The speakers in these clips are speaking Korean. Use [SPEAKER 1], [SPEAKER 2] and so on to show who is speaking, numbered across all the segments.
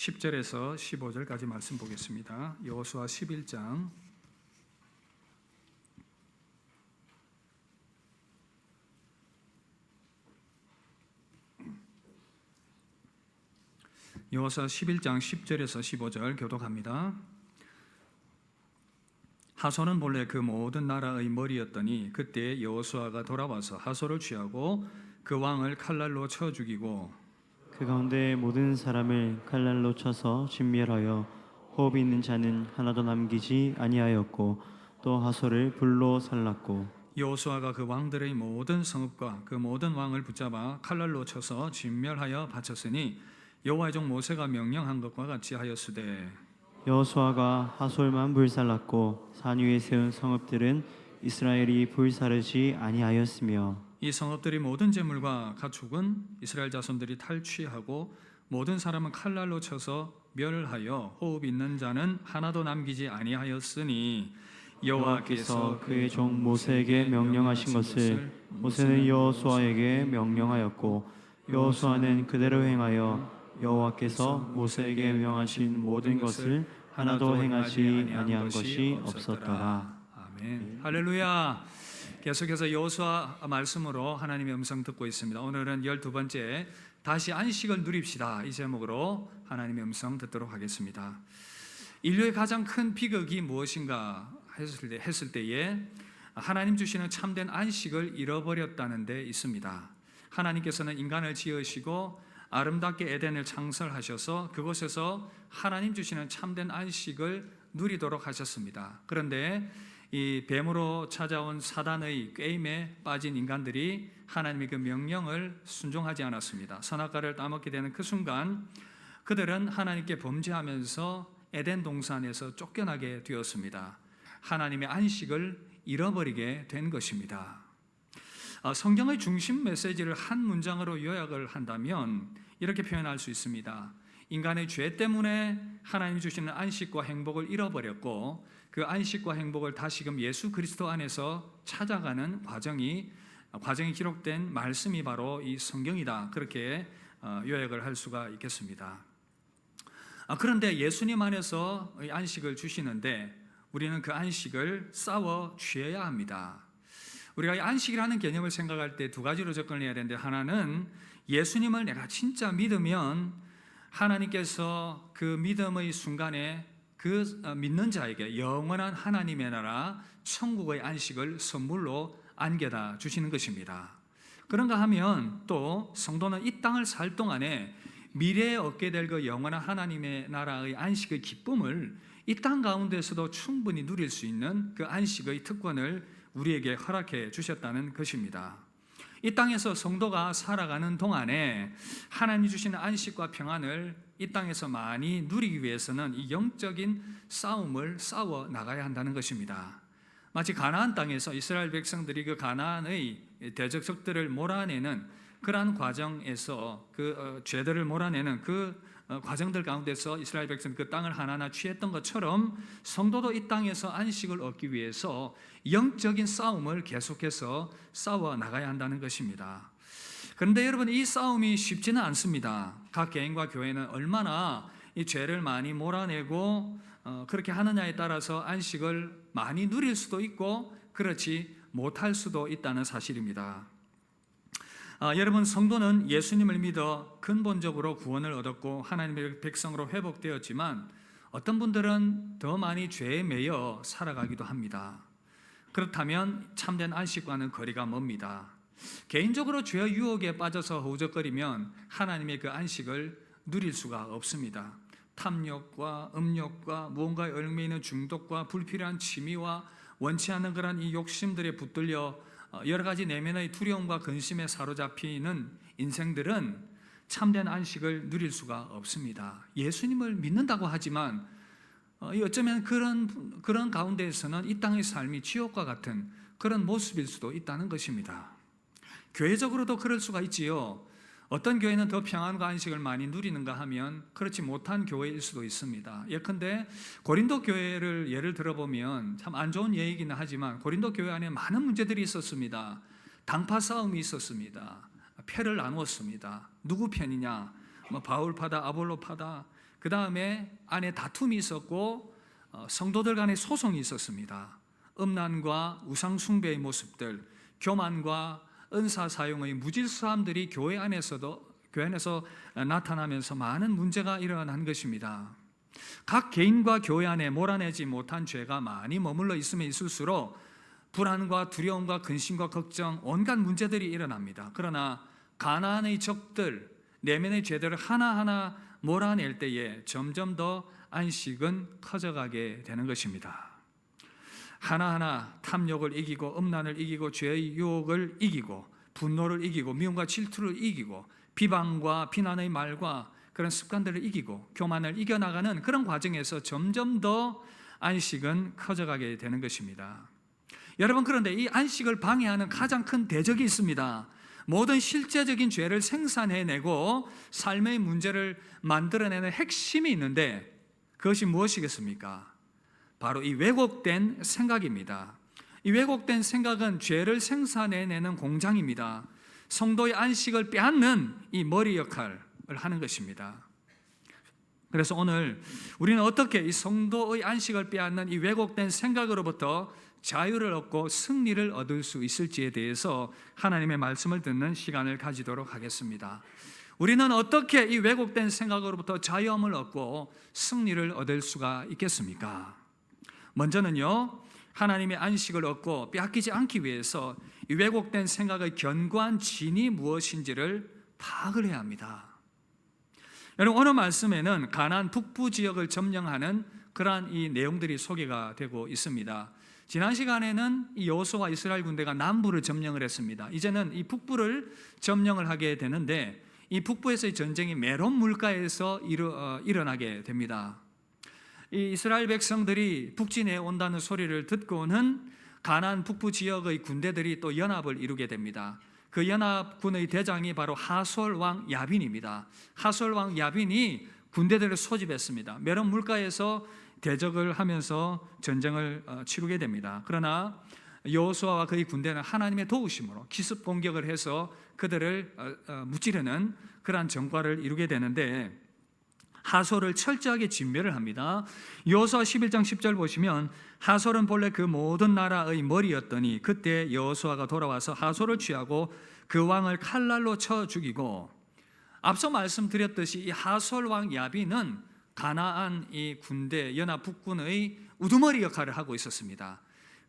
[SPEAKER 1] 10절에서 15절까지 말씀 보겠습니다. 여호수아 11장 여호수아 11장 10절에서 15절 교독합니다. 하솔은 본래 그 모든 나라의 머리였더니 그때 여호수아가 돌아와서 하솔을 취하고 그 왕을 칼날로 쳐 죽이고
[SPEAKER 2] 그 가운데 모든 사람을 칼날로 쳐서 진멸하여 호흡 있는 자는 하나도 남기지 아니하였고 또 하솔을 불로 살랐고
[SPEAKER 1] 여호수아가 그 왕들의 모든 성읍과 그 모든 왕을 붙잡아 칼날로 쳐서 진멸하여 바쳤으니 여호와의 종 모세가 명령한 것과 같이 하였으되
[SPEAKER 2] 여호수아가 하솔만 불살랐고 산 위에 세운 성읍들은 이스라엘이 불사르지 아니하였으며
[SPEAKER 1] 이 성읍들이 모든 재물과 가축은 이스라엘 자손들이 탈취하고 모든 사람은 칼날로 쳐서 멸하여 호흡 있는 자는 하나도 남기지 아니하였으니
[SPEAKER 2] 여호와께서 그의 종 모세에게 명령하신 것을 모세는 여호수아에게 명령하였고 여호수아는 그대로 행하여 여호와께서 모세에게 명하신 모든 것을 하나도 행하지 아니한 것이 없었더라.
[SPEAKER 1] 아멘. 할렐루야. 계속해서 여호수아 말씀으로 하나님의 음성 듣고 있습니다. 오늘은 12번째 다시 안식을 누립시다 이 제목으로 하나님의 음성 듣도록 하겠습니다. 인류의 가장 큰 비극이 무엇인가 했을 때에 하나님 주시는 참된 안식을 잃어버렸다는 데 있습니다. 하나님께서는 인간을 지으시고 아름답게 에덴을 창설하셔서 그곳에서 하나님 주시는 참된 안식을 누리도록 하셨습니다. 그런데 이 뱀으로 찾아온 사단의 꾀임에 빠진 인간들이 하나님의 그 명령을 순종하지 않았습니다. 선악과를 따먹게 되는 그 순간 그들은 하나님께 범죄하면서 에덴 동산에서 쫓겨나게 되었습니다. 하나님의 안식을 잃어버리게 된 것입니다. 성경의 중심 메시지를 한 문장으로 요약을 한다면 이렇게 표현할 수 있습니다. 인간의 죄 때문에 하나님 주시는 안식과 행복을 잃어버렸고 그 안식과 행복을 다시금 예수 그리스도 안에서 찾아가는 과정이 기록된 말씀이 바로 이 성경이다. 그렇게 요약을 할 수가 있겠습니다. 그런데 예수님 안에서 안식을 주시는데 우리는 그 안식을 싸워 취해야 합니다. 우리가 이 안식이라는 개념을 생각할 때 두 가지로 접근을 해야 되는데 하나는 예수님을 내가 진짜 믿으면 하나님께서 그 믿음의 순간에 그 믿는 자에게 영원한 하나님의 나라 천국의 안식을 선물로 안겨다 주시는 것입니다. 그런가 하면 또 성도는 이 땅을 살 동안에 미래에 얻게 될 그 영원한 하나님의 나라의 안식의 기쁨을 이 땅 가운데서도 충분히 누릴 수 있는 그 안식의 특권을 우리에게 허락해 주셨다는 것입니다. 이 땅에서 성도가 살아가는 동안에 하나님이 주시는 안식과 평안을 이 땅에서 많이 누리기 위해서는 이 영적인 싸움을 싸워 나가야 한다는 것입니다. 마치 가나안 땅에서 이스라엘 백성들이 그 가나안의 대적적들을 몰아내는 그러한 과정에서 그 죄들을 몰아내는 그 과정들 가운데서 이스라엘 백성 그 땅을 하나하나 취했던 것처럼 성도도 이 땅에서 안식을 얻기 위해서 영적인 싸움을 계속해서 싸워 나가야 한다는 것입니다. 그런데 여러분 이 싸움이 쉽지는 않습니다. 각 개인과 교회는 얼마나 이 죄를 많이 몰아내고 그렇게 하느냐에 따라서 안식을 많이 누릴 수도 있고 그렇지 못할 수도 있다는 사실입니다. 여러분 성도는 예수님을 믿어 근본적으로 구원을 얻었고 하나님의 백성으로 회복되었지만 어떤 분들은 더 많이 죄에 매여 살아가기도 합니다. 그렇다면 참된 안식과는 거리가 멉니다. 개인적으로 죄의 유혹에 빠져서 허우적거리면 하나님의 그 안식을 누릴 수가 없습니다. 탐욕과 음욕과 무언가에 얽매이는 중독과 불필요한 취미와 원치 않는 그런 이 욕심들에 붙들려 여러 가지 내면의 두려움과 근심에 사로잡히는 인생들은 참된 안식을 누릴 수가 없습니다. 예수님을 믿는다고 하지만 어쩌면 그런 가운데에서는 이 땅의 삶이 지옥과 같은 그런 모습일 수도 있다는 것입니다. 교회적으로도 그럴 수가 있지요. 어떤 교회는 더 평안과 안식을 많이 누리는가 하면 그렇지 못한 교회일 수도 있습니다. 예컨대 고린도 교회를 예를 들어보면 참 안 좋은 예이기는 하지만 고린도 교회 안에 많은 문제들이 있었습니다. 당파 싸움이 있었습니다. 패를 나누었습니다. 누구 편이냐? 바울파다 아볼로파다. 그 다음에 안에 다툼이 있었고 성도들 간의 소송이 있었습니다. 음란과 우상 숭배의 모습들, 교만과 은사 사용의 무질서함들이 교회 안에서 나타나면서 많은 문제가 일어난 것입니다. 각 개인과 교회 안에 몰아내지 못한 죄가 많이 머물러 있으면 있을수록 불안과 두려움과 근심과 걱정, 온갖 문제들이 일어납니다. 그러나 가나안의 적들, 내면의 죄들을 하나하나 몰아낼 때에 점점 더 안식은 커져가게 되는 것입니다. 하나하나 탐욕을 이기고 음란을 이기고 죄의 유혹을 이기고 분노를 이기고 미움과 질투를 이기고 비방과 비난의 말과 그런 습관들을 이기고 교만을 이겨나가는 그런 과정에서 점점 더 안식은 커져가게 되는 것입니다. 여러분, 그런데 이 안식을 방해하는 가장 큰 대적이 있습니다. 모든 실제적인 죄를 생산해내고 삶의 문제를 만들어내는 핵심이 있는데 그것이 무엇이겠습니까? 바로 이 왜곡된 생각입니다. 이 왜곡된 생각은 죄를 생산해내는 공장입니다. 성도의 안식을 빼앗는 이 머리 역할을 하는 것입니다. 그래서 오늘 우리는 어떻게 이 성도의 안식을 빼앗는 이 왜곡된 생각으로부터 자유를 얻고 승리를 얻을 수 있을지에 대해서 하나님의 말씀을 듣는 시간을 가지도록 하겠습니다. 우리는 어떻게 이 왜곡된 생각으로부터 자유함을 얻고 승리를 얻을 수가 있겠습니까? 먼저는요, 하나님의 안식을 얻고 빼앗기지 않기 위해서 이 왜곡된 생각의 견고한 진이 무엇인지를 파악을 해야 합니다. 여러분, 오늘 말씀에는 가나안 북부 지역을 점령하는 그러한 이 내용들이 소개가 되고 있습니다. 지난 시간에는 이 여호수아와 이스라엘 군대가 남부를 점령을 했습니다. 이제는 이 북부를 점령을 하게 되는데 이 북부에서의 전쟁이 메론 물가에서 일어나게 됩니다. 이 이스라엘 백성들이 북진해 온다는 소리를 듣고는 가나안 북부 지역의 군대들이 또 연합을 이루게 됩니다. 그 연합군의 대장이 바로 하솔 왕 야빈입니다. 하솔 왕 야빈이 군대들을 소집했습니다. 메론 물가에서 대적을 하면서 전쟁을 치르게 됩니다. 그러나 여호수아와 그의 군대는 하나님의 도우심으로 기습 공격을 해서 그들을 무찌르는 그러한 전과를 이루게 되는데 하솔을 철저하게 진멸을 합니다. 여호수아 11장 10절 보시면 하솔은 본래 그 모든 나라의 머리였더니 그때 여호수아가 돌아와서 하솔을 취하고 그 왕을 칼날로 쳐 죽이고, 앞서 말씀드렸듯이 이 하솔 왕 야빈은 가나안 이 군대 연합 북군의 우두머리 역할을 하고 있었습니다.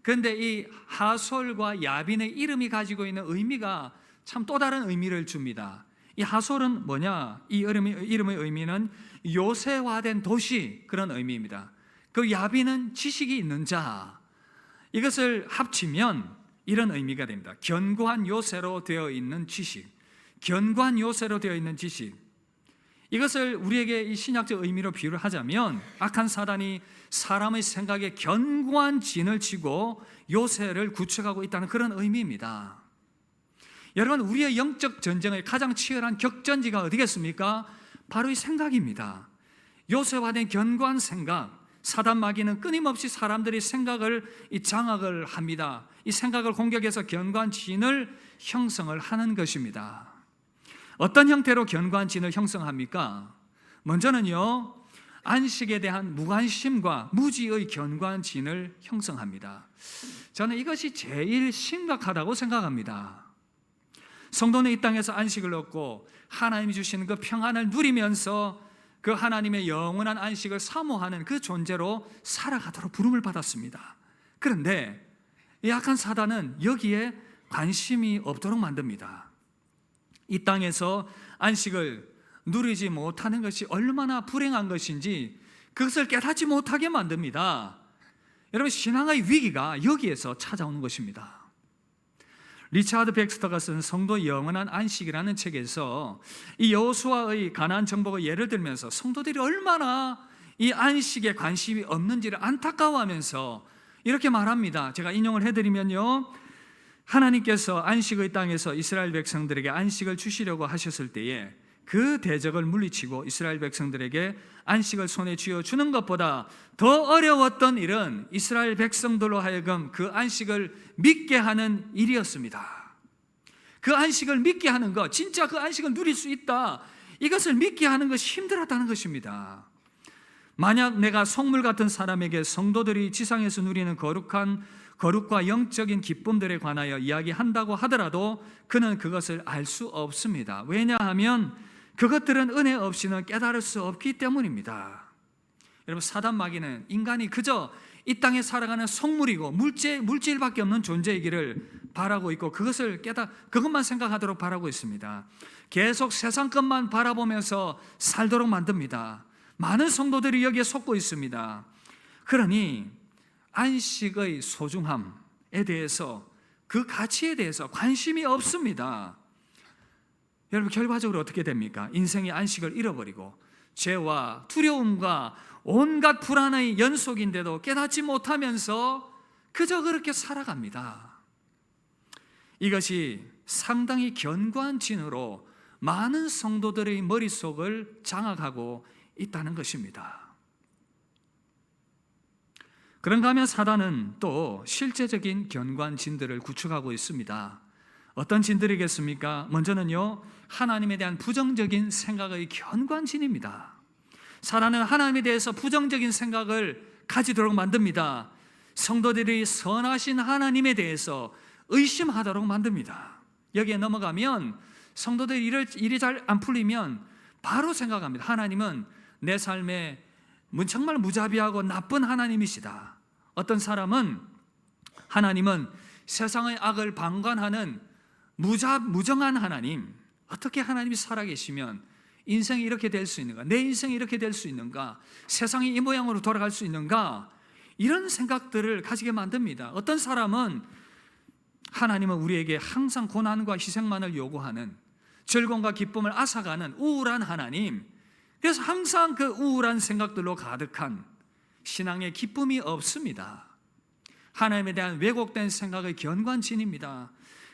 [SPEAKER 1] 그런데 이 하솔과 야빈의 이름이 가지고 있는 의미가 참 또 다른 의미를 줍니다. 이 하솔은 뭐냐? 이 이름의 의미는 요새화된 도시, 그런 의미입니다. 그 야빈은 지식이 있는 자, 이것을 합치면 이런 의미가 됩니다. 견고한 요새로 되어 있는 지식, 견고한 요새로 되어 있는 지식. 이것을 우리에게 이 신약적 의미로 비유를 하자면 악한 사단이 사람의 생각에 견고한 진을 치고 요새를 구축하고 있다는 그런 의미입니다. 여러분, 우리의 영적 전쟁의 가장 치열한 격전지가 어디겠습니까? 바로 이 생각입니다. 요새화된 견고한 생각, 사단 마귀는 끊임없이 사람들이 생각을 장악을 합니다. 이 생각을 공격해서 견고한 진을 형성을 하는 것입니다. 어떤 형태로 견고한 진을 형성합니까? 먼저는요, 안식에 대한 무관심과 무지의 견고한 진을 형성합니다. 저는 이것이 제일 심각하다고 생각합니다. 성도는 이 땅에서 안식을 얻고 하나님이 주시는 그 평안을 누리면서 그 하나님의 영원한 안식을 사모하는 그 존재로 살아가도록 부름을 받았습니다. 그런데 이 악한 사단은 여기에 관심이 없도록 만듭니다. 이 땅에서 안식을 누리지 못하는 것이 얼마나 불행한 것인지 그것을 깨닫지 못하게 만듭니다. 여러분, 신앙의 위기가 여기에서 찾아오는 것입니다. 리차드 백스터가 쓴 성도 영원한 안식이라는 책에서 이 여호수아의 가나안 정복의 예를 들면서 성도들이 얼마나 이 안식에 관심이 없는지를 안타까워하면서 이렇게 말합니다. 제가 인용을 해드리면요, 하나님께서 안식의 땅에서 이스라엘 백성들에게 안식을 주시려고 하셨을 때에 그 대적을 물리치고 이스라엘 백성들에게 안식을 손에 쥐어주는 것보다 더 어려웠던 일은 이스라엘 백성들로 하여금 그 안식을 믿게 하는 일이었습니다. 그 안식을 믿게 하는 것, 진짜 그 안식을 누릴 수 있다, 이것을 믿게 하는 것이 힘들었다는 것입니다. 만약 내가 속물 같은 사람에게 성도들이 지상에서 누리는 거룩과 영적인 기쁨들에 관하여 이야기한다고 하더라도 그는 그것을 알 수 없습니다. 왜냐하면 그것들은 은혜 없이는 깨달을 수 없기 때문입니다. 여러분, 사단 마귀는 인간이 그저 이 땅에 살아가는 속물이고 물질밖에 없는 존재이기를 바라고 있고 그것만 생각하도록 바라고 있습니다. 계속 세상 것만 바라보면서 살도록 만듭니다. 많은 성도들이 여기에 속고 있습니다. 그러니 안식의 소중함에 대해서, 그 가치에 대해서 관심이 없습니다. 여러분, 결과적으로 어떻게 됩니까? 인생의 안식을 잃어버리고 죄와 두려움과 온갖 불안의 연속인데도 깨닫지 못하면서 그저 그렇게 살아갑니다. 이것이 상당히 견고한 진으로 많은 성도들의 머릿속을 장악하고 있다는 것입니다. 그런가 하면 사단은 또 실제적인 견고한 진들을 구축하고 있습니다. 어떤 진들이겠습니까? 먼저는요, 하나님에 대한 부정적인 생각의 견고한 진입니다. 사단은 하나님에 대해서 부정적인 생각을 가지도록 만듭니다. 성도들이 선하신 하나님에 대해서 의심하도록 만듭니다. 여기에 넘어가면 성도들이 일이 잘 안 풀리면 바로 생각합니다. 하나님은 내 삶에 정말 무자비하고 나쁜 하나님이시다. 어떤 사람은 하나님은 세상의 악을 방관하는 무정한 하나님, 어떻게 하나님이 살아계시면 인생이 이렇게 될 수 있는가? 내 인생이 이렇게 될 수 있는가? 세상이 이 모양으로 돌아갈 수 있는가? 이런 생각들을 가지게 만듭니다. 어떤 사람은 하나님은 우리에게 항상 고난과 희생만을 요구하는, 즐거움과 기쁨을 앗아가는 우울한 하나님, 그래서 항상 그 우울한 생각들로 가득한 신앙에 기쁨이 없습니다. 하나님에 대한 왜곡된 생각의 견고한 진입니다.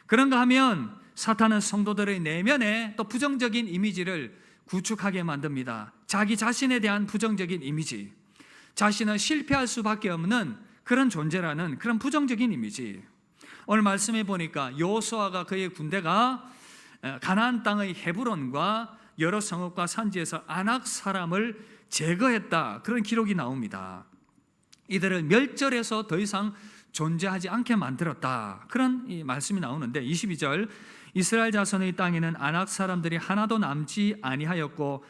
[SPEAKER 1] 그런가 하면 사탄은 성도들의 내면에 또 부정적인 이미지를 구축하게 만듭니다. 자기 자신에 대한 부정적인 이미지, 자신은 실패할 수밖에 없는 그런 존재라는 그런 부정적인 이미지. 오늘 말씀해 보니까 여호수아가 그의 군대가 가나안 땅의 헤브론과 여러 성읍과 산지에서 아낙 사람을 제거했다, 그런 기록이 나옵니다. 이들을 멸절해서 더 이상 존재하지 않게 만들었다, 그런 이 말씀이 나오는데 22절, 이스라엘 자손의 땅에는 아낙 사람들이 하나도 남지 아니하였고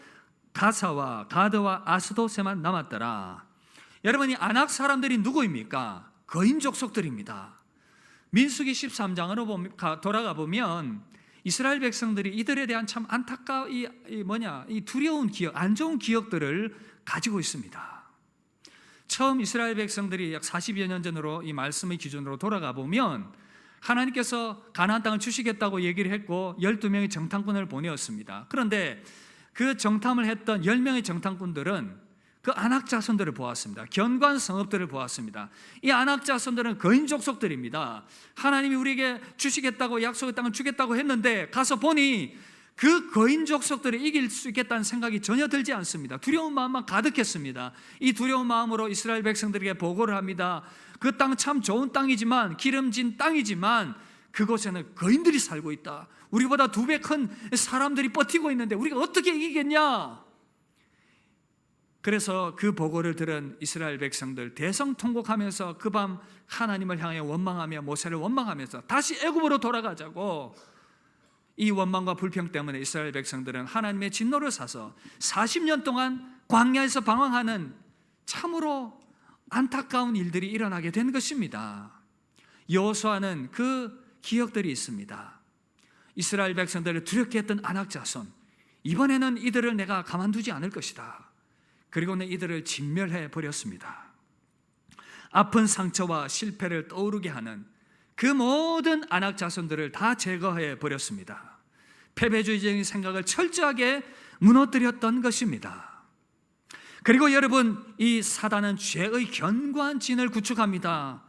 [SPEAKER 1] 가사와 가드와 아스도세만 남았더라. 여러분, 이 아낙 사람들이 누구입니까? 거인 족속들입니다. 민수기 13장으로 돌아가 보면 이스라엘 백성들이 이들에 대한 참 안타까운 이 두려운 기억, 안 좋은 기억들을 가지고 있습니다. 처음 이스라엘 백성들이 약 40여 년 전으로 이 말씀의 기준으로 돌아가 보면 하나님께서 가나안 땅을 주시겠다고 얘기를 했고 12명의 정탐꾼을 보내었습니다. 그런데 그 정탐을 했던 10명의 정탐꾼들은 그 아낙 자손들을 보았습니다. 견고한 성읍들을 보았습니다. 이 아낙 자손들은 거인 족속들입니다. 하나님이 우리에게 주시겠다고, 약속의 땅을 주겠다고 했는데 가서 보니 그 거인 족속들이 이길 수 있겠다는 생각이 전혀 들지 않습니다. 두려운 마음만 가득했습니다. 이 두려운 마음으로 이스라엘 백성들에게 보고를 합니다. 그 땅 참 좋은 땅이지만, 기름진 땅이지만 그곳에는 거인들이 살고 있다. 우리보다 2배 큰 사람들이 버티고 있는데 우리가 어떻게 이기겠냐? 그래서 그 보고를 들은 이스라엘 백성들 대성통곡하면서 그 밤 하나님을 향해 원망하며 모세를 원망하면서 다시 애굽으로 돌아가자고, 이 원망과 불평 때문에 이스라엘 백성들은 하나님의 진노를 사서 40년 동안 광야에서 방황하는 참으로 안타까운 일들이 일어나게 된 것입니다. 여호수아는 그 기억들이 있습니다. 이스라엘 백성들을 두렵게 했던 아낙 자손, 이번에는 이들을 내가 가만두지 않을 것이다. 그리고 이들을 진멸해 버렸습니다. 아픈 상처와 실패를 떠오르게 하는 그 모든 아낙 자손들을 다 제거해 버렸습니다. 패배주의적인 생각을 철저하게 무너뜨렸던 것입니다. 그리고 여러분, 이 사단은 죄의 견고한 진을 구축합니다.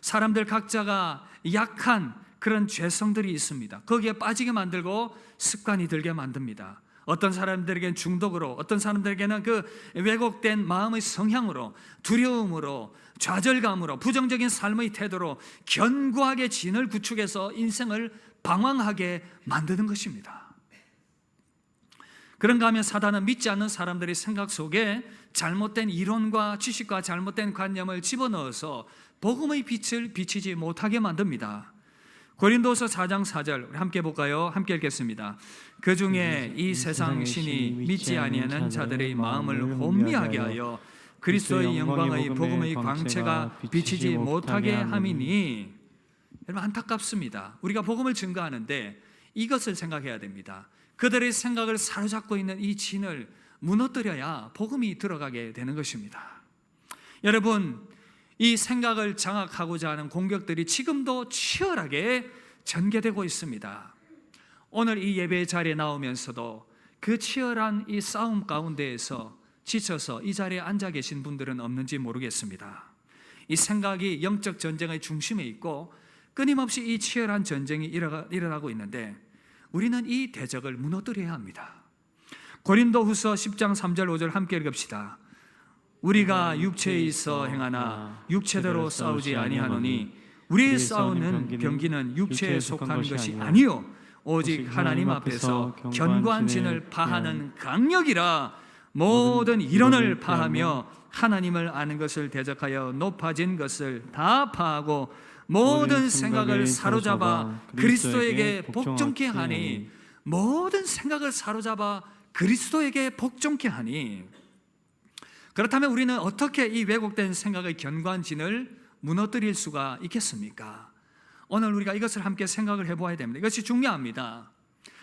[SPEAKER 1] 사람들 각자가 약한 그런 죄성들이 있습니다. 거기에 빠지게 만들고 습관이 들게 만듭니다. 어떤 사람들에게는 중독으로, 어떤 사람들에게는 그 왜곡된 마음의 성향으로, 두려움으로, 좌절감으로, 부정적인 삶의 태도로 견고하게 진을 구축해서 인생을 방황하게 만드는 것입니다. 그런가 하면 사단은 믿지 않는 사람들의 생각 속에 잘못된 이론과 지식과 잘못된 관념을 집어넣어서 복음의 빛을 비치지 못하게 만듭니다. 고린도서 4장 4절 우리 함께 볼까요? 함께 읽겠습니다. 그 중에 이 세상 신이 믿지 아니하는 자들의 마음을 혼미하게 하여 그리스도의 영광의 복음의 광채가 비치지 못하게 함이니. 여러분, 안타깝습니다. 우리가 복음을 증거하는데 이것을 생각해야 됩니다. 그들의 생각을 사로잡고 있는 이 진을 무너뜨려야 복음이 들어가게 되는 것입니다. 여러분, 이 생각을 장악하고자 하는 공격들이 지금도 치열하게 전개되고 있습니다. 오늘 이 예배 자리에 나오면서도 그 치열한 이 싸움 가운데에서 지쳐서 이 자리에 앉아 계신 분들은 없는지 모르겠습니다. 이 생각이 영적 전쟁의 중심에 있고 끊임없이 이 치열한 전쟁이 일어나고 있는데 우리는 이 대적을 무너뜨려야 합니다. 고린도후서 10장 3절 5절 함께 읽읍시다. 우리가 육체에 있어 행하나 육체대로 싸우지 아니하노니 우리의 싸우는 병기는 육체에 속한 것이 아니요 오직 하나님 앞에서 견고한진을 파하는 강력이라. 모든 이론을 파하며 하나님을 아는 것을 대적하여 높아진 것을 다 파하고 모든 생각을 사로잡아 그리스도에게 복종케 하니. 모든 생각을 사로잡아 그리스도에게 복종케 하니. 그렇다면 우리는 어떻게 이 왜곡된 생각의 견고한 진을 무너뜨릴 수가 있겠습니까? 오늘 우리가 이것을 함께 생각을 해보아야 됩니다. 이것이 중요합니다.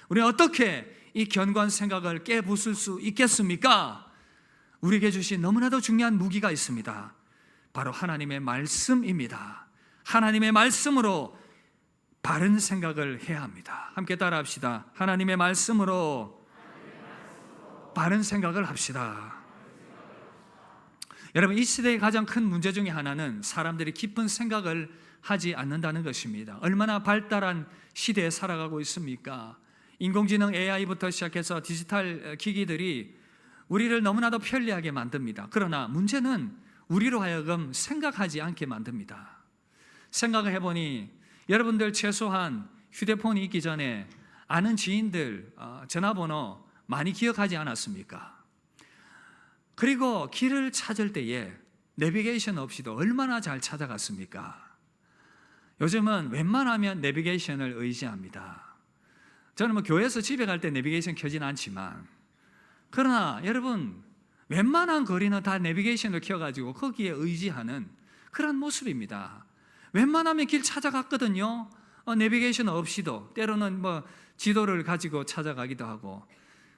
[SPEAKER 1] 우리는 어떻게 이 견고한 생각을 깨부술 수 있겠습니까? 우리에게 주신 너무나도 중요한 무기가 있습니다. 바로 하나님의 말씀입니다. 하나님의 말씀으로 바른 생각을 해야 합니다. 함께 따라합시다. 하나님의 말씀으로 바른 생각을 합시다. 여러분, 이 시대의 가장 큰 문제 중에 하나는 사람들이 깊은 생각을 하지 않는다는 것입니다. 얼마나 발달한 시대에 살아가고 있습니까? 인공지능 AI부터 시작해서 디지털 기기들이 우리를 너무나도 편리하게 만듭니다. 그러나 문제는 우리로 하여금 생각하지 않게 만듭니다. 생각을 해보니 여러분들 최소한 휴대폰이 있기 전에 아는 지인들 전화번호 많이 기억하지 않았습니까? 그리고 길을 찾을 때에 내비게이션 없이도 얼마나 잘 찾아갔습니까? 요즘은 웬만하면 내비게이션을 의지합니다. 저는 교회에서 집에 갈 때 내비게이션 켜진 않지만, 그러나 여러분, 웬만한 거리는 다 내비게이션을 켜가지고 거기에 의지하는 그런 모습입니다. 웬만하면 길 찾아갔거든요. 내비게이션 없이도. 때로는 지도를 가지고 찾아가기도 하고,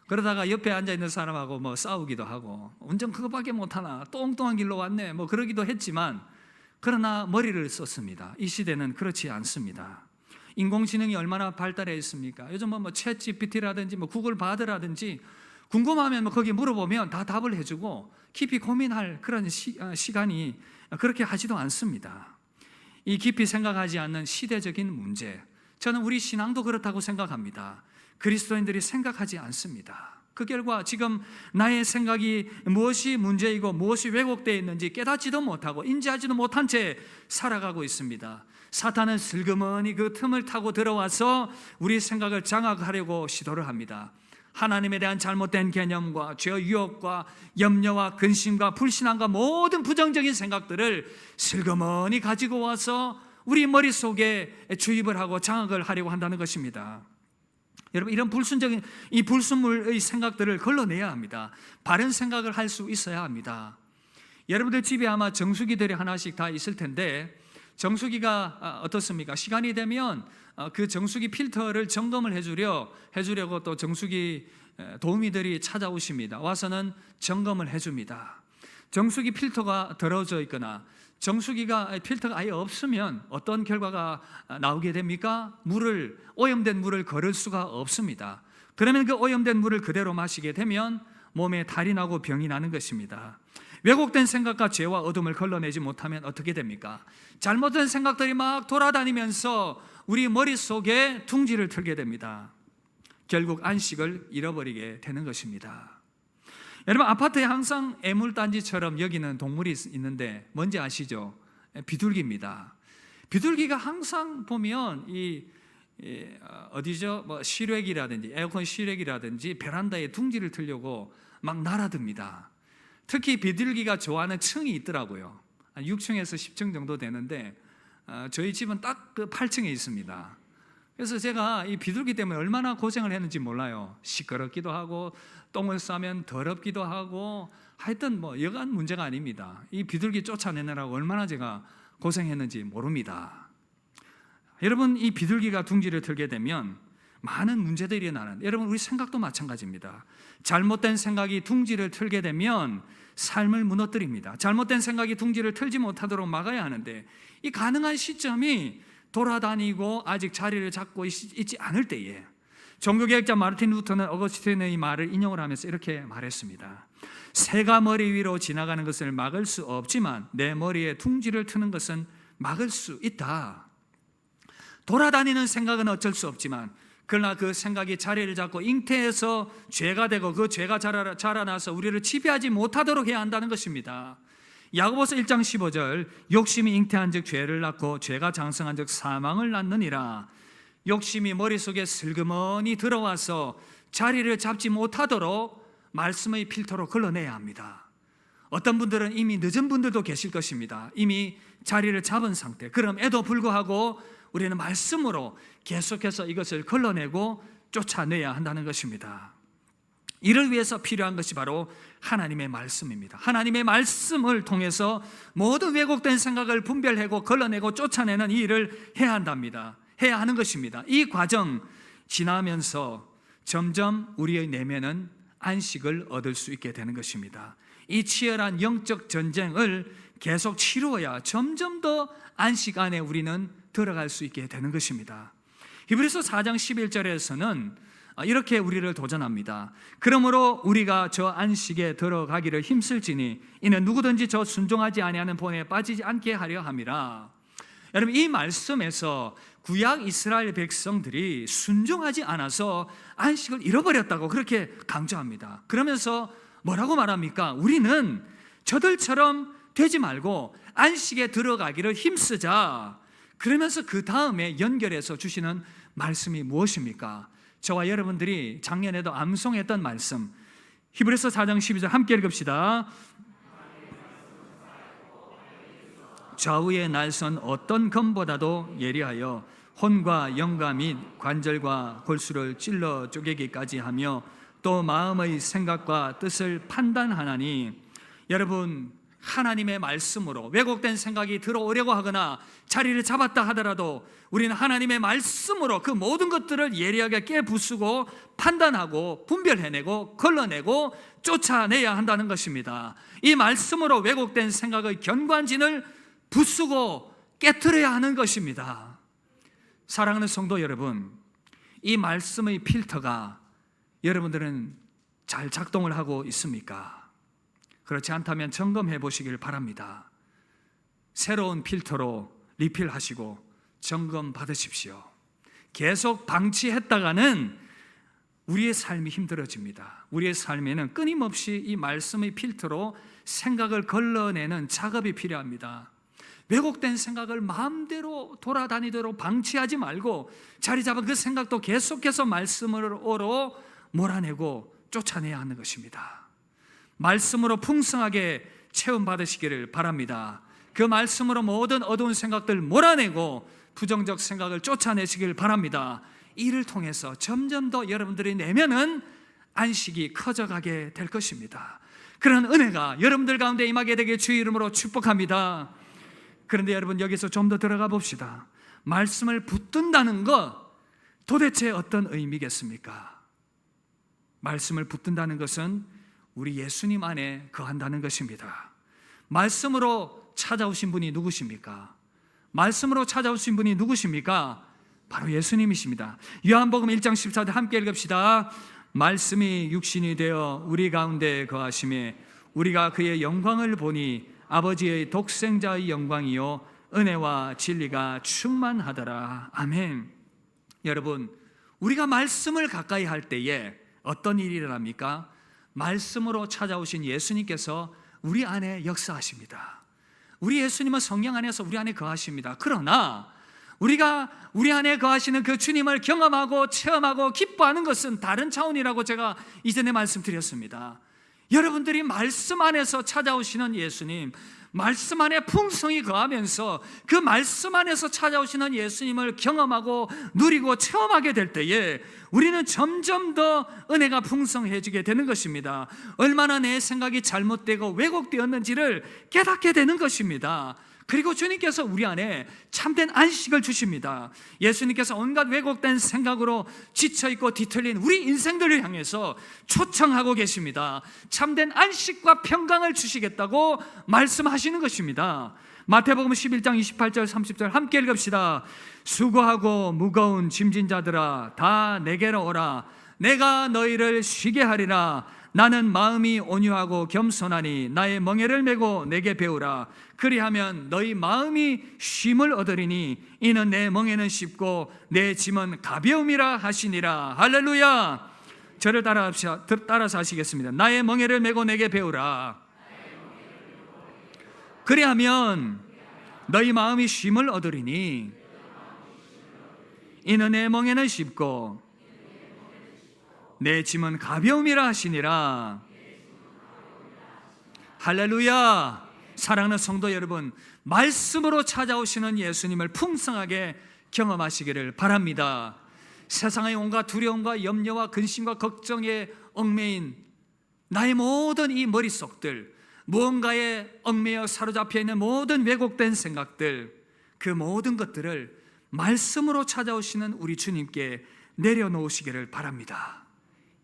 [SPEAKER 1] 그러다가 옆에 앉아있는 사람하고 싸우기도 하고, 운전 그거밖에 못하나, 똥똥한 길로 왔네, 그러기도 했지만, 그러나 머리를 썼습니다. 이 시대는 그렇지 않습니다. 인공지능이 얼마나 발달해 있습니까? 요즘 챗 GPT라든지 구글 바드라든지 궁금하면 거기 물어보면 다 답을 해주고 깊이 고민할 그런 시간이 그렇게 하지도 않습니다. 이 깊이 생각하지 않는 시대적인 문제, 저는 우리 신앙도 그렇다고 생각합니다. 그리스도인들이 생각하지 않습니다. 그 결과 지금 나의 생각이 무엇이 문제이고 무엇이 왜곡되어 있는지 깨닫지도 못하고 인지하지도 못한 채 살아가고 있습니다. 사탄은 슬그머니 그 틈을 타고 들어와서 우리 생각을 장악하려고 시도를 합니다. 하나님에 대한 잘못된 개념과 죄의 유혹과 염려와 근심과 불신앙과 모든 부정적인 생각들을 슬그머니 가지고 와서 우리 머릿속에 주입을 하고 장악을 하려고 한다는 것입니다. 여러분, 이런 불순적인 이 불순물의 생각들을 걸러내야 합니다. 바른 생각을 할 수 있어야 합니다. 여러분들 집에 아마 정수기들이 하나씩 다 있을 텐데, 정수기가 어떻습니까? 시간이 되면 그 정수기 필터를 점검을 해주려고 또 정수기 도우미들이 찾아오십니다. 와서는 점검을 해줍니다. 정수기 필터가 더러워져 있거나 정수기가 필터가 아예 없으면 어떤 결과가 나오게 됩니까? 오염된 물을 거를 수가 없습니다. 그러면 그 오염된 물을 그대로 마시게 되면 몸에 탈이 나고 병이 나는 것입니다. 왜곡된 생각과 죄와 어둠을 걸러내지 못하면 어떻게 됩니까? 잘못된 생각들이 막 돌아다니면서 우리 머릿속에 둥지를 틀게 됩니다. 결국 안식을 잃어버리게 되는 것입니다. 여러분, 아파트에 항상 애물단지처럼 여기는 동물이 있는데 뭔지 아시죠? 비둘기입니다. 비둘기가 항상 보면 이 어디죠? 뭐 실외기라든지 에어컨 실외기라든지 베란다에 둥지를 틀려고 막 날아듭니다. 특히 비둘기가 좋아하는 층이 있더라고요. 6층에서 10층 정도 되는데 저희 집은 딱 그 8층에 있습니다. 그래서 제가 이 비둘기 때문에 얼마나 고생을 했는지 몰라요. 시끄럽기도 하고 똥을 싸면 더럽기도 하고 하여튼 뭐 여간 문제가 아닙니다. 이 비둘기 쫓아내느라고 얼마나 제가 고생했는지 모릅니다. 여러분, 이 비둘기가 둥지를 틀게 되면 많은 문제들이 일어나는, 여러분 우리 생각도 마찬가지입니다. 잘못된 생각이 둥지를 틀게 되면 삶을 무너뜨립니다. 잘못된 생각이 둥지를 틀지 못하도록 막아야 하는데 이 가능한 시점이 돌아다니고 아직 자리를 잡고 있지 않을 때에 종교개혁자 마르틴 루터는 어거스틴의 말을 인용을 하면서 이렇게 말했습니다. 새가 머리 위로 지나가는 것을 막을 수 없지만 내 머리에 둥지를 트는 것은 막을 수 있다. 돌아다니는 생각은 어쩔 수 없지만 그러나 그 생각이 자리를 잡고 잉태해서 죄가 되고 그 죄가 자라나서 우리를 지배하지 못하도록 해야 한다는 것입니다. 야고보서 1장 15절 욕심이 잉태한 즉 죄를 낳고 죄가 장성한 즉 사망을 낳느니라. 욕심이 머릿속에 슬그머니 들어와서 자리를 잡지 못하도록 말씀의 필터로 걸러내야 합니다. 어떤 분들은 이미 늦은 분들도 계실 것입니다. 이미 자리를 잡은 상태. 그럼에도 불구하고 우리는 말씀으로 계속해서 이것을 걸러내고 쫓아내야 한다는 것입니다. 이를 위해서 필요한 것이 바로 하나님의 말씀입니다. 하나님의 말씀을 통해서 모든 왜곡된 생각을 분별하고 걸러내고 쫓아내는 이 일을 해야 한답니다. 해야 하는 것입니다. 이 과정 지나면서 점점 우리의 내면은 안식을 얻을 수 있게 되는 것입니다. 이 치열한 영적 전쟁을 계속 치루어야 점점 더 안식 안에 우리는 들어갈 수 있게 되는 것입니다. 히브리서 4장 11절에서는 이렇게 우리를 도전합니다. 그러므로 우리가 저 안식에 들어가기를 힘쓸지니 이는 누구든지 저 순종하지 아니하는 본에 빠지지 않게 하려 함이라. 여러분, 이 말씀에서 구약 이스라엘 백성들이 순종하지 않아서 안식을 잃어버렸다고 그렇게 강조합니다. 그러면서 뭐라고 말합니까? 우리는 저들처럼 되지 말고 안식에 들어가기를 힘쓰자. 그러면서 그 다음에 연결해서 주시는 말씀이 무엇입니까? 저와 여러분들이 작년에도 암송했던 말씀, 히브리서 4장 12절 함께 읽읍시다. 좌우의 날선 어떤 검보다도 예리하여 혼과 영과 및 관절과 골수를 찔러 쪼개기까지 하며 또 마음의 생각과 뜻을 판단하나니. 여러분, 하나님의 말씀으로 왜곡된 생각이 들어오려고 하거나 자리를 잡았다 하더라도 우리는 하나님의 말씀으로 그 모든 것들을 예리하게 깨부수고 판단하고 분별해내고 걸러내고 쫓아내야 한다는 것입니다. 이 말씀으로 왜곡된 생각의 견관진을 부수고 깨트려야 하는 것입니다. 사랑하는 성도 여러분, 이 말씀의 필터가 여러분들은 잘 작동을 하고 있습니까? 그렇지 않다면 점검해 보시길 바랍니다. 새로운 필터로 리필하시고 점검 받으십시오. 계속 방치했다가는 우리의 삶이 힘들어집니다. 우리의 삶에는 끊임없이 이 말씀의 필터로 생각을 걸러내는 작업이 필요합니다. 왜곡된 생각을 마음대로 돌아다니도록 방치하지 말고 자리 잡은 그 생각도 계속해서 말씀으로 몰아내고 쫓아내야 하는 것입니다. 말씀으로 풍성하게 체험받으시기를 바랍니다. 그 말씀으로 모든 어두운 생각들 몰아내고 부정적 생각을 쫓아내시길 바랍니다. 이를 통해서 점점 더 여러분들의 내면은 안식이 커져가게 될 것입니다. 그런 은혜가 여러분들 가운데 임하게 되길 주의 이름으로 축복합니다. 그런데 여러분, 여기서 좀 더 들어가 봅시다. 말씀을 붙든다는 것 도대체 어떤 의미겠습니까? 말씀을 붙든다는 것은 우리 예수님 안에 거한다는 것입니다. 말씀으로 찾아오신 분이 누구십니까? 말씀으로 찾아오신 분이 누구십니까? 바로 예수님이십니다. 요한복음 1장 14절 함께 읽읍시다. 말씀이 육신이 되어 우리 가운데 거하심에 우리가 그의 영광을 보니 아버지의 독생자의 영광이요 은혜와 진리가 충만하더라. 아멘. 여러분, 우리가 말씀을 가까이 할 때에 어떤 일이 일어납니까? 말씀으로 찾아오신 예수님께서 우리 안에 역사하십니다. 우리 예수님은 성령 안에서 우리 안에 거하십니다. 그러나 우리가 우리 안에 거하시는 그 주님을 경험하고 체험하고 기뻐하는 것은 다른 차원이라고 제가 이전에 말씀드렸습니다. 여러분들이 말씀 안에서 찾아오시는 예수님, 말씀 안에 풍성히 거하면서 그 말씀 안에서 찾아오시는 예수님을 경험하고 누리고 체험하게 될 때에 우리는 점점 더 은혜가 풍성해지게 되는 것입니다. 얼마나 내 생각이 잘못되고 왜곡되었는지를 깨닫게 되는 것입니다. 그리고 주님께서 우리 안에 참된 안식을 주십니다. 예수님께서 온갖 왜곡된 생각으로 지쳐있고 뒤틀린 우리 인생들을 향해서 초청하고 계십니다. 참된 안식과 평강을 주시겠다고 말씀하시는 것입니다. 마태복음 11장 28절 30절 함께 읽읍시다. 수고하고 무거운 짐진 자들아 다 내게로 오라. 내가 너희를 쉬게 하리라. 나는 마음이 온유하고 겸손하니 나의 멍에를 메고 내게 배우라. 그리하면 너희 마음이 쉼을 얻으리니 이는 내 멍에는 쉽고 내 짐은 가벼움이라 하시니라. 할렐루야. 저를 따라서 하시겠습니다. 나의 멍에를 메고 내게 배우라. 그리하면 너희 마음이 쉼을 얻으리니 이는 내 멍에는 쉽고 내 짐은 가벼움이라 하시니라. 할렐루야. 사랑하는 성도 여러분, 말씀으로 찾아오시는 예수님을 풍성하게 경험하시기를 바랍니다. 세상의 온갖 두려움과 염려와 근심과 걱정에 얽매인 나의 모든 이 머릿속들, 무언가에 얽매여 사로잡혀 있는 모든 왜곡된 생각들, 그 모든 것들을 말씀으로 찾아오시는 우리 주님께 내려놓으시기를 바랍니다.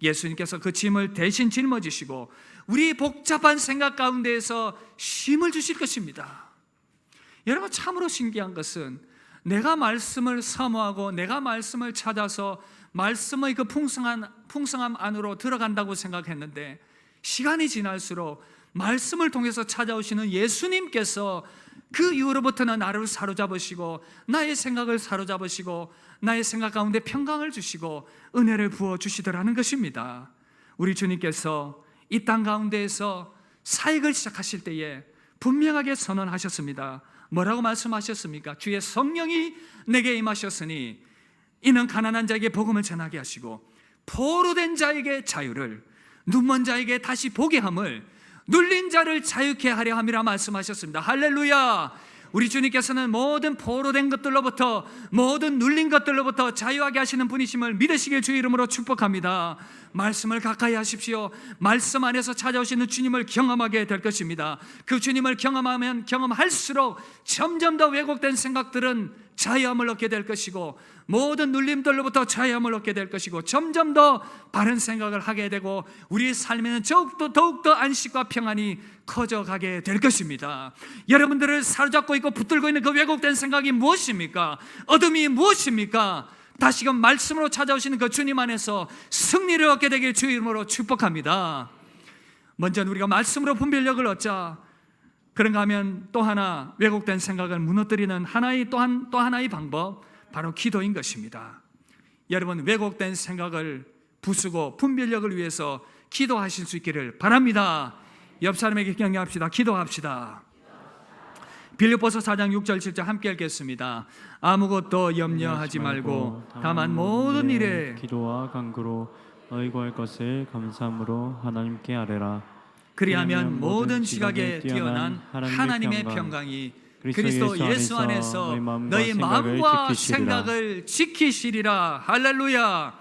[SPEAKER 1] 예수님께서 그 짐을 대신 짊어지시고 우리 복잡한 생각 가운데에서 쉼을 주실 것입니다. 여러분, 참으로 신기한 것은 내가 말씀을 사모하고 내가 말씀을 찾아서 말씀의 그 풍성함 안으로 들어간다고 생각했는데 시간이 지날수록 말씀을 통해서 찾아오시는 예수님께서 그 이후로부터는 나를 사로잡으시고 나의 생각을 사로잡으시고 나의 생각 가운데 평강을 주시고 은혜를 부어주시더라는 것입니다. 우리 주님께서 이 땅 가운데에서 사역을 시작하실 때에 분명하게 선언하셨습니다. 뭐라고 말씀하셨습니까? 주의 성령이 내게 임하셨으니 이는 가난한 자에게 복음을 전하게 하시고 포로된 자에게 자유를, 눈먼 자에게 다시 보게 함을, 눌린 자를 자유케 하려 함이라 말씀하셨습니다. 할렐루야. 우리 주님께서는 모든 포로된 것들로부터, 모든 눌린 것들로부터 자유하게 하시는 분이심을 믿으시길 주의 이름으로 축복합니다. 말씀을 가까이 하십시오. 말씀 안에서 찾아오시는 주님을 경험하게 될 것입니다. 그 주님을 경험하면 경험할수록 점점 더 왜곡된 생각들은 자유함을 얻게 될 것이고 모든 눌림들로부터 자유함을 얻게 될 것이고 점점 더 바른 생각을 하게 되고 우리의 삶에는 더욱더 안식과 평안이 커져가게 될 것입니다. 여러분들을 사로잡고 있고 붙들고 있는 그 왜곡된 생각이 무엇입니까? 어둠이 무엇입니까? 다시금 말씀으로 찾아오시는 그 주님 안에서 승리를 얻게 되길 주의 이름으로 축복합니다. 먼저 우리가 말씀으로 분별력을 얻자. 그런가 하면 또 하나 왜곡된 생각을 무너뜨리는 또 하나의 방법, 바로 기도인 것입니다. 여러분, 왜곡된 생각을 부수고 분별력을 위해서 기도하실 수 있기를 바랍니다. 옆 사람에게 격려합시다. 기도합시다. 빌립보서 4장 6절 7절 함께 읽겠습니다. 아무것도 염려하지 말고 다만 모든 일에
[SPEAKER 2] 기도와 간구로 너희 구할 것을 감사함으로 하나님께 아뢰라.
[SPEAKER 1] 그리하면 모든 지각에 뛰어난 하나님의 평강이 그리스도 예수 안에서 너희 마음과 생각을 지키시리라. 할렐루야.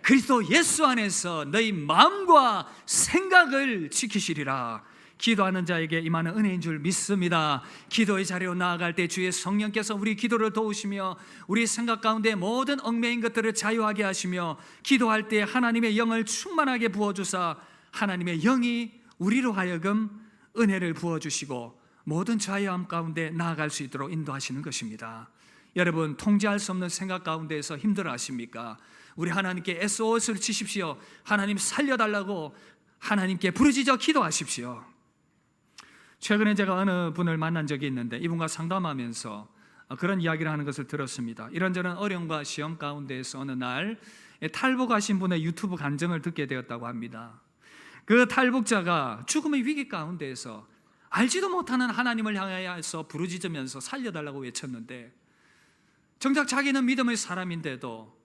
[SPEAKER 1] 그리스도 예수 안에서 너희 마음과 생각을 지키시리라. 기도하는 자에게 임하는 은혜인 줄 믿습니다. 기도의 자리로 나아갈 때 주의 성령께서 우리 기도를 도우시며 우리 생각 가운데 모든 얽매인 것들을 자유하게 하시며 기도할 때 하나님의 영을 충만하게 부어주사 하나님의 영이 우리로 하여금 은혜를 부어주시고 모든 자유함 가운데 나아갈 수 있도록 인도하시는 것입니다. 여러분, 통제할 수 없는 생각 가운데에서 힘들어하십니까? 우리 하나님께 SOS를 치십시오. 하나님 살려달라고 하나님께 부르짖어 기도하십시오. 최근에 제가 어느 분을 만난 적이 있는데 이분과 상담하면서 그런 이야기를 하는 것을 들었습니다. 이런저런 어려움과 시험 가운데에서 어느 날 탈북하신 분의 유튜브 간증을 듣게 되었다고 합니다. 그 탈북자가 죽음의 위기 가운데에서 알지도 못하는 하나님을 향하여서 부르짖으면서 살려달라고 외쳤는데 정작 자기는 믿음의 사람인데도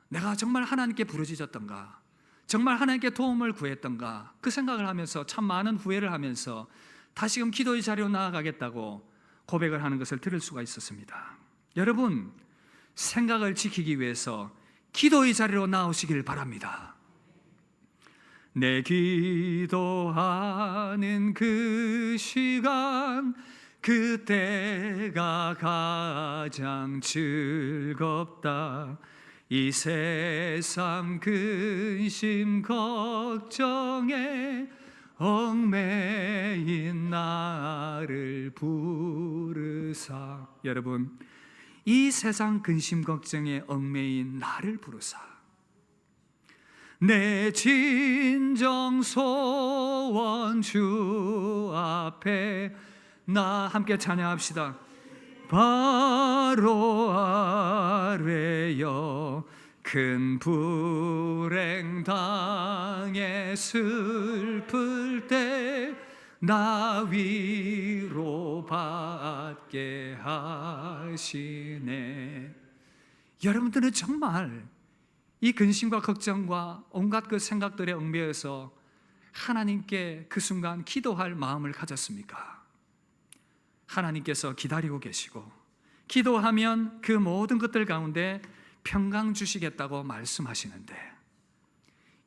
[SPEAKER 1] 내가 정말 하나님께 부르짖었던가, 정말 하나님께 도움을 구했던가, 그 생각을 하면서 참 많은 후회를 하면서 다시금 기도의 자리로 나아가겠다고 고백을 하는 것을 들을 수가 있었습니다. 여러분, 생각을 지키기 위해서 기도의 자리로 나오시길 바랍니다. 내 기도하는 그 시간, 그때가 가장 즐겁다. 이 세상 근심 걱정에 얽매인 나를 부르사. 여러분, 이 세상 근심 걱정에 얽매인 나를 부르사. 내 진정 소원 주 앞에 나 함께 찬양합시다. 바로 아래여 큰 불행 당해 슬플 때 나 위로 받게 하시네. 여러분들은 정말 이 근심과 걱정과 온갖 그 생각들에 얽매여서 하나님께 그 순간 기도할 마음을 가졌습니까? 하나님께서 기다리고 계시고 기도하면 그 모든 것들 가운데 평강 주시겠다고 말씀하시는데,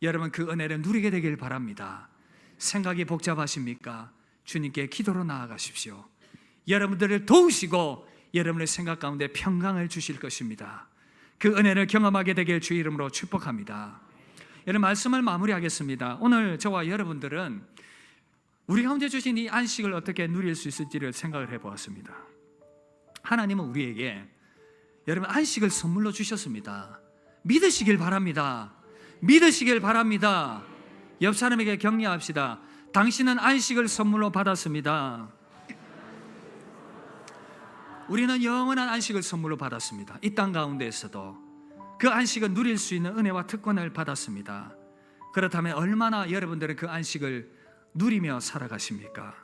[SPEAKER 1] 여러분 그 은혜를 누리게 되길 바랍니다. 생각이 복잡하십니까? 주님께 기도로 나아가십시오. 여러분들을 도우시고 여러분의 생각 가운데 평강을 주실 것입니다. 그 은혜를 경험하게 되길 주 이름으로 축복합니다. 여러분, 말씀을 마무리하겠습니다. 오늘 저와 여러분들은 우리 가운데 주신 이 안식을 어떻게 누릴 수 있을지를 생각을 해보았습니다. 하나님은 우리에게 여러분 안식을 선물로 주셨습니다. 믿으시길 바랍니다. 믿으시길 바랍니다. 옆 사람에게 격려합시다. 당신은 안식을 선물로 받았습니다. 우리는 영원한 안식을 선물로 받았습니다. 이 땅 가운데에서도 그 안식을 누릴 수 있는 은혜와 특권을 받았습니다. 그렇다면 얼마나 여러분들은 그 안식을 누리며 살아가십니까?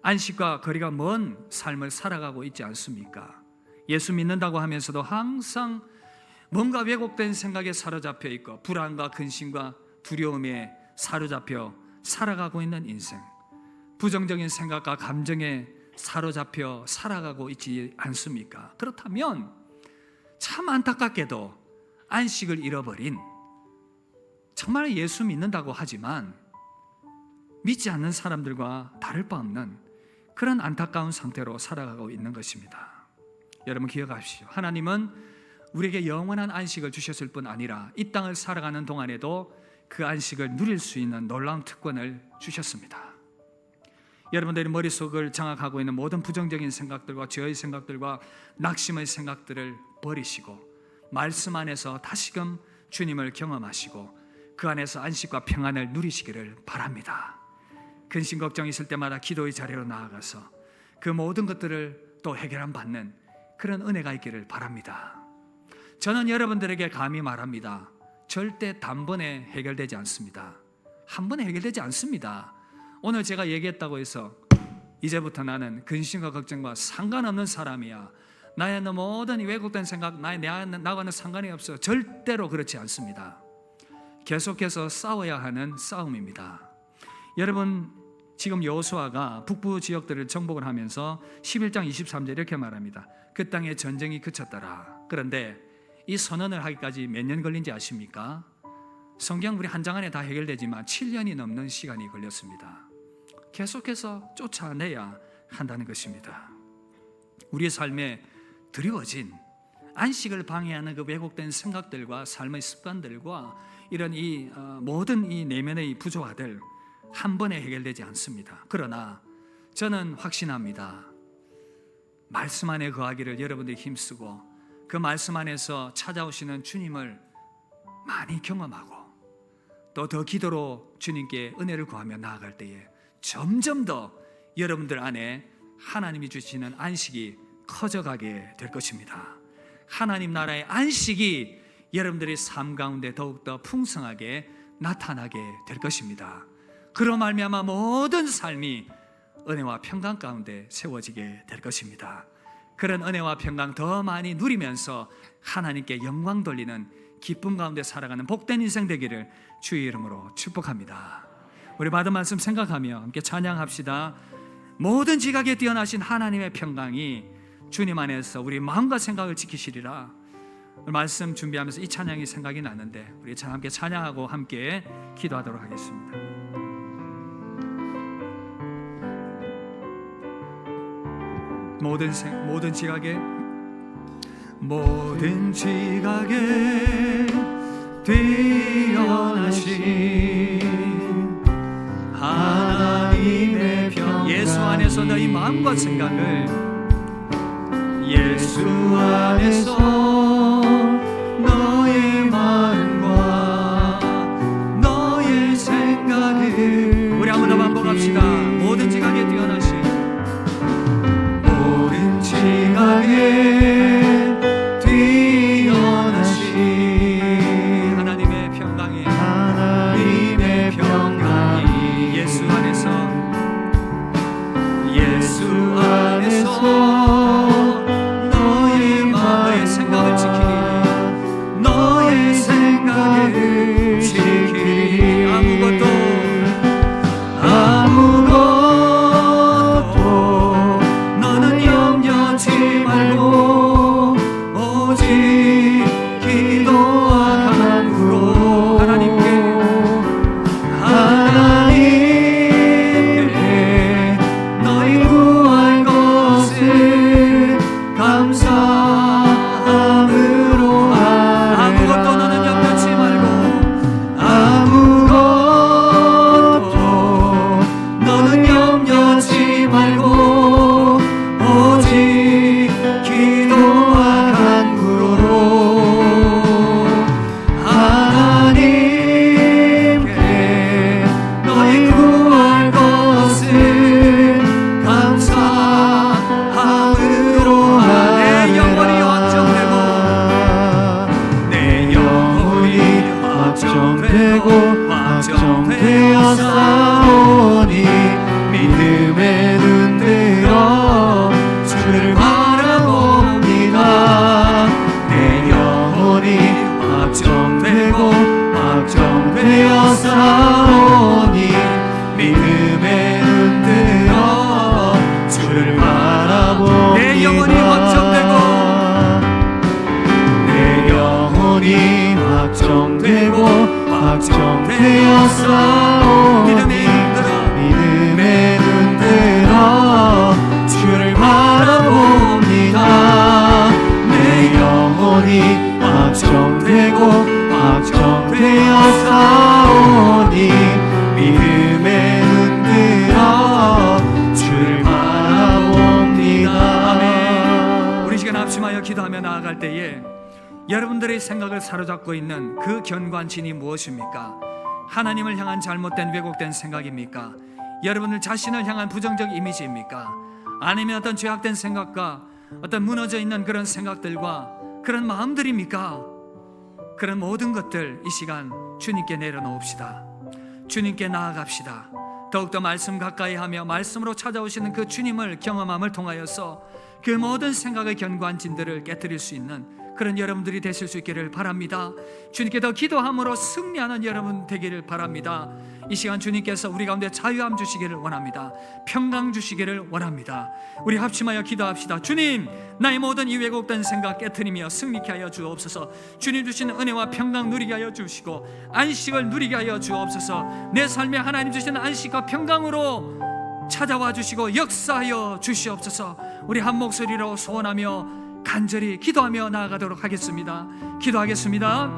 [SPEAKER 1] 안식과 거리가 먼 삶을 살아가고 있지 않습니까? 예수 믿는다고 하면서도 항상 뭔가 왜곡된 생각에 사로잡혀 있고 불안과 근심과 두려움에 사로잡혀 살아가고 있는 인생, 부정적인 생각과 감정에 사로잡혀 살아가고 있지 않습니까? 그렇다면 참 안타깝게도 안식을 잃어버린, 정말 예수 믿는다고 하지만 믿지 않는 사람들과 다를 바 없는 그런 안타까운 상태로 살아가고 있는 것입니다. 여러분 기억하십시오. 하나님은 우리에게 영원한 안식을 주셨을 뿐 아니라 이 땅을 살아가는 동안에도 그 안식을 누릴 수 있는 놀라운 특권을 주셨습니다. 여러분들이 머릿속을 장악하고 있는 모든 부정적인 생각들과 죄의 생각들과 낙심의 생각들을 버리시고 말씀 안에서 다시금 주님을 경험하시고 그 안에서 안식과 평안을 누리시기를 바랍니다. 근심 걱정이 있을 때마다 기도의 자리로 나아가서 그 모든 것들을 또 해결함 받는 그런 은혜가 있기를 바랍니다. 저는 여러분들에게 감히 말합니다. 절대 단번에 해결되지 않습니다. 한 번에 해결되지 않습니다. 오늘 제가 얘기했다고 해서 이제부터 나는 근심과 걱정과 상관없는 사람이야, 나의 모든 왜곡된 생각 나와는 상관이 없어, 절대로 그렇지 않습니다. 계속해서 싸워야 하는 싸움입니다. 여러분 지금 여호수아가 북부 지역들을 정복을 하면서 11장 23절 이렇게 말합니다. 그 땅에 전쟁이 그쳤더라. 그런데 이 선언을 하기까지 몇 년 걸린지 아십니까? 성경 우리 한 장 안에 다 해결되지만 7년이 넘는 시간이 걸렸습니다. 계속해서 쫓아내야 한다는 것입니다. 우리의 삶에 드리워진 안식을 방해하는 그 왜곡된 생각들과 삶의 습관들과 이런 모든 이 내면의 부조화들 한 번에 해결되지 않습니다. 그러나 저는 확신합니다. 말씀 안에 거하기를 여러분들이 힘쓰고 그 말씀 안에서 찾아오시는 주님을 많이 경험하고 또 더 기도로 주님께 은혜를 구하며 나아갈 때에 점점 더 여러분들 안에 하나님이 주시는 안식이 커져가게 될 것입니다. 하나님 나라의 안식이 여러분들의 삶 가운데 더욱더 풍성하게 나타나게 될 것입니다. 그로 말미암아 모든 삶이 은혜와 평강 가운데 세워지게 될 것입니다. 그런 은혜와 평강 더 많이 누리면서 하나님께 영광 돌리는 기쁨 가운데 살아가는 복된 인생 되기를 주의 이름으로 축복합니다. 우리 받은 말씀 생각하며 함께 찬양합시다. 모든 지각에 뛰어나신 하나님의 평강이 주님 안에서 우리 마음과 생각을 지키시리라. 말씀 준비하면서 이 찬양이 생각이 났는데 우리 함께 찬양하고 함께 기도하도록 하겠습니다. 모든 지각에 뛰어나신 하나님의 평강, 예수 안에서 너희 마음과 생각을, 예수 안에서 너의 마음과 너의 생각을, 우리 한번 더 반복합시다. 모든 지각에 뛰어나신, 모든 지각에 뛰어나신 하나님의 평강이, 하나님의 평강이 예수 안에서, 예수 안에서 너의 생각을 지키리, 너의 생각을 지키리. 아무것도 너는 염려치 말고 오직 기도와 간구로 하나님께 너희 구할 것을 감사함으로 하라. 아무것도 너는 염려치 말고, 아무것도 너는 염려치 말고 오직 기도와 간구로 하나님께 너희 구할 것을 감사함으로 하라. 내 영혼이 확정되고, 내 영혼이 확정되고 확정되어 싸우니 믿음의 눈 들어 주를 바라봅니다. 내 영혼이 확정되고 확정되어 싸우니 믿음의 눈 들어 주를 바라봅니다. 내 영혼이 확정되고, 내 영혼이 확정되고 확정되어 싸우니 믿음의 눈 들어 주를 바라봅니다. 내 영혼이 확정되고 확정되어 싸우니 믿음의 눈 들어 주를 바라봅니다. 아멘. 우리 시간 합심하여 기도하며 나아갈 때에 여러분들의 생각을 사로잡고 있는 그 견관진이 무엇입니까? 하나님을 향한 잘못된 왜곡된 생각입니까? 여러분들 자신을 향한 부정적 이미지입니까? 아니면 어떤 죄악된 생각과 어떤 무너져 있는 그런 생각들과 그런 마음들입니까? 그런 모든 것들 이 시간 주님께 내려놓읍시다. 주님께 나아갑시다. 더욱더 말씀 가까이 하며 말씀으로 찾아오시는 그 주님을 경험함을 통하여서 그 모든 생각의 견관진들을 깨뜨릴 수 있는 그런 여러분들이 되실 수 있기를 바랍니다. 주님께 더 기도함으로 승리하는 여러분 되기를 바랍니다. 이 시간 주님께서 우리 가운데 자유함 주시기를 원합니다. 평강 주시기를 원합니다. 우리 합심하여 기도합시다. 주님, 나의 모든 이 왜곡된 생각 깨트리며 승리케 하여 주옵소서. 주님 주신 은혜와 평강 누리게 하여 주시고 안식을 누리게 하여 주옵소서. 내 삶에 하나님 주신 안식과 평강으로 찾아와 주시고 역사하여 주시옵소서. 우리 한 목소리로 소원하며 간절히 기도하며 나아가도록 하겠습니다. 기도하겠습니다.